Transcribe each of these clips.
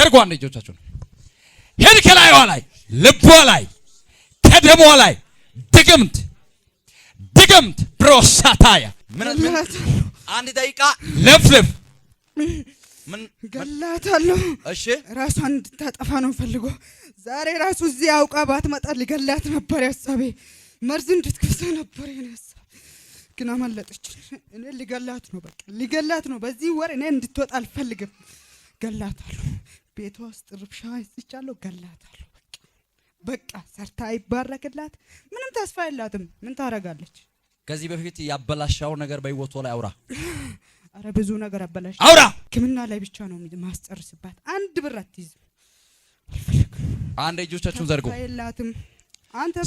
ዘርጉ አንድ እጆቻችሁን ሄድ ከላይዋ ላይ ልቧ ላይ ከደሟ ላይ ድግምት ብሮሳታያ ምን አንድ ደቂቃ ለፍልፍ ምን ገላታለሁ። እሺ ራሷን እንድታጠፋ ነው ፈልጎ ዛሬ ራሱ እዚህ አውቃ ባትመጣ ሊገላት ነበር ያሳቤ መርዝ እንድትከፍታ ነበር የነሳ ግን አመለጠች። እኔ ሊገላት ነው በቃ ሊገላት ነው። በዚህ ወር እኔ እንድትወጣ አልፈልግም። ገላታለሁ። ቤቷ ውስጥ ርብሻ ይስቻለሁ። ገላታለሁ። በቃ ሰርታ ይባረክላት። ምንም ተስፋ የላትም። ምን ታረጋለች? ከዚህ በፊት ያበላሻው ነገር በህይወቷ ላይ አውራ። አረ ብዙ ነገር አበላሽ አውራ። ሕክምና ላይ ብቻ ነው ማስጨርስባት። አንድ ብር አትይዝም። አንድ እጆቻችሁን ዘርጉ። የላትም።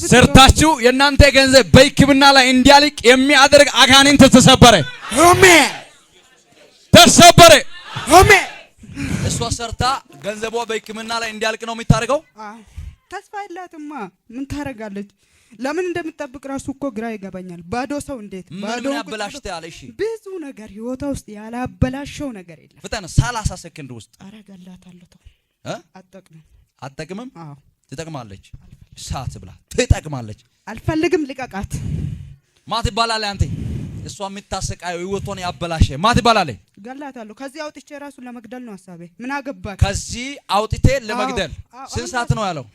ሰርታችሁ የእናንተ ገንዘብ በሕክምና ላይ እንዲያልቅ የሚያደርግ አጋንንት ተሰበረ። አሜን። ተሰበረ። አሜን። እሷ ሰርታ ገንዘቧ በሕክምና ላይ እንዲያልቅ ነው የምታደርገው። ተስፋ የላትማ። ምን ታረጋለች? ለምን እንደምትጠብቅ ራሱ እኮ ግራ ይገባኛል። ባዶ ሰው እንዴት ባዶ ያበላሽተ ያለ? እሺ ብዙ ነገር ህይወቷ ውስጥ ያላበላሸው ነገር የለም። ፍጠን 30 ሰከንድ ውስጥ አረጋላታለሁ። አትጠቅምም? አዎ ትጠቅማለች። ሳት ብላ ትጠቅማለች። አልፈልግም። ልቀቃት። ማት ይባላል አንተ እሷ የምታሰቃየው ህይወቷን ያበላሸ ማት ይባላል። ገላታለሁ። ከዚህ አውጥቼ ራሱ ለመግደል ነው ሐሳቤ። ምን አገባክ? ከዚህ አውጥቴ ለመግደል ስንት ሰዓት ነው ያለው?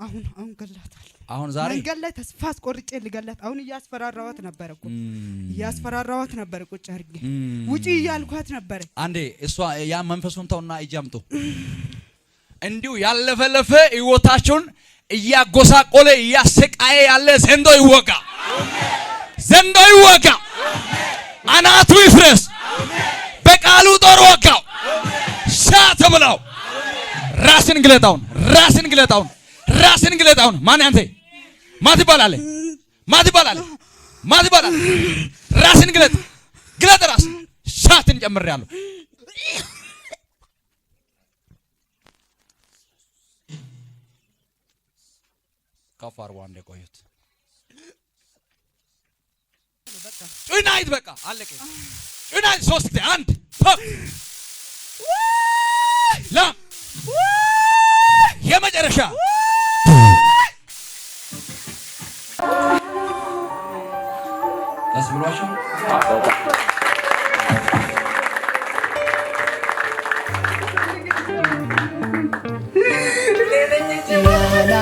አሁን ገላታለሁ። አሁን ዛሬ መንገድ ላይ ተስፋ አስቆርጬ ልገላት። አሁን እያስፈራራዋት ነበር እኮ እያስፈራራዋት ነበር። ቁጭ አድርጌ ውጪ እያልኳት ነበር። አንዴ እሷ ያ መንፈሱን ተውና እጃምጡ። እንዲሁ ያለፈለፈ ህይወታችሁን እያጎሳቆለ እያሰቃየ ያለ ዘንዶ ይወጋ። ዘንዶ ይወጋ። አናቱ ይፍረስ። በቃሉ ጦር ወጋው። ሻት ብለው ራስን ግለጣውን ራስን ግለጣውን ማን አንተ ማት ይባላል? ራስን ግለጥ ራስ ሻትን ጨምሬያለሁ። ካፋር ዋንዴ ቆዩት። ጩናይት በቃ አለቀ። ጩናይት 3 ጊዜ አንድ ላ የመጨረሻ አስብሏቸው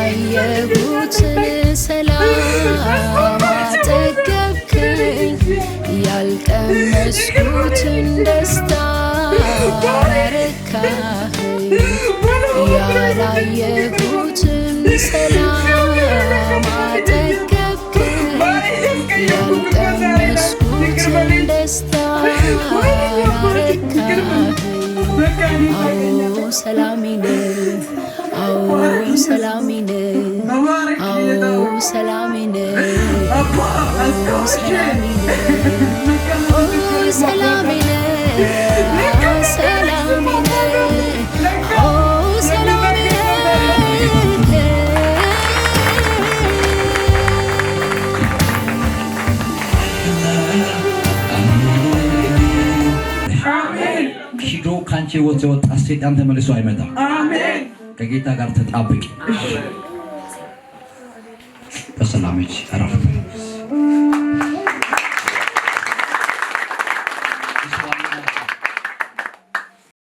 ያላየሁትን ሰላም አጠገብከኝ፣ ያልቀመስኩትን ደስታ አረካኸኝ። ያላየሁትን ሰላም አጠገብከኝ፣ ያልቀመስኩትን ደስታ አረካኸኝ። አዎ ሰላሜ ነህ፣ አዎ ሰላሜ ነህ፣ አዎ ሰላሜ ነህ፣ አዎ ሰላሜ ነህ፣ ሰላሜ ነህ፣ ሰላሜ ነህ፣ አዎ ሰላሜ ነህ። ሂዶ ካንቺ ወጥ ሰይጣን ተመልሶ አይመጣም። አሜን። ከጌታ ጋር ተጣበቂ። በሰላም አረፍ